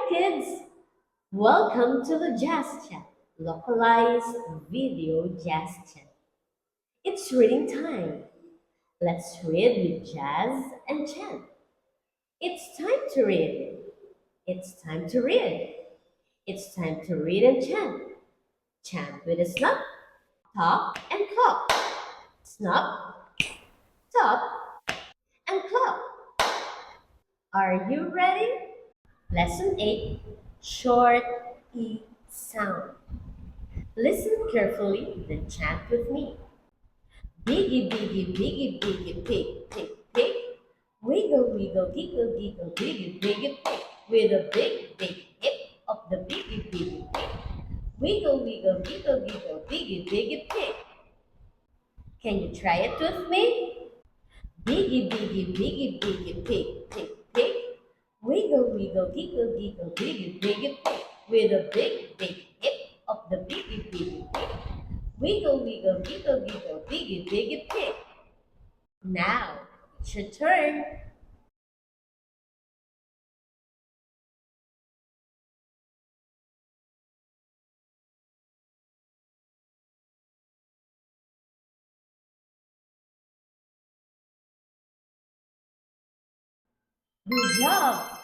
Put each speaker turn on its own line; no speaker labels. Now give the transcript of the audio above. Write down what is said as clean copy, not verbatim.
kids! Welcome to the Jazz Chat, localized video jazz chat. It's reading time. Let's read with jazz and chant. It's time to read. It's time to read. It's time to read and chant. Chant with a snap, top, and clap. Snap, top, and clap. Are you ready? Lesson 8, Short E Sound. Listen carefully, then chant with me. Biggie, biggie, biggie, biggie, pig, pig, pig. Wiggle, wiggle, giggle, giggle, biggie, biggie, pig. With a big, big hip of the biggie, biggie, pig. Wiggle, wiggle, giggle, giggle, biggie, biggie, pig. Can you try it with me? Biggie, biggie, biggie, biggie, pig, pig, pig. Wiggle, wiggle, giggle, giggle, biggie, biggie, pig. With a big, big hip of the biggie, biggie, pig. Wiggle, wiggle, giggle, giggle, biggie, biggie, pig. Now, it's your turn. Good job.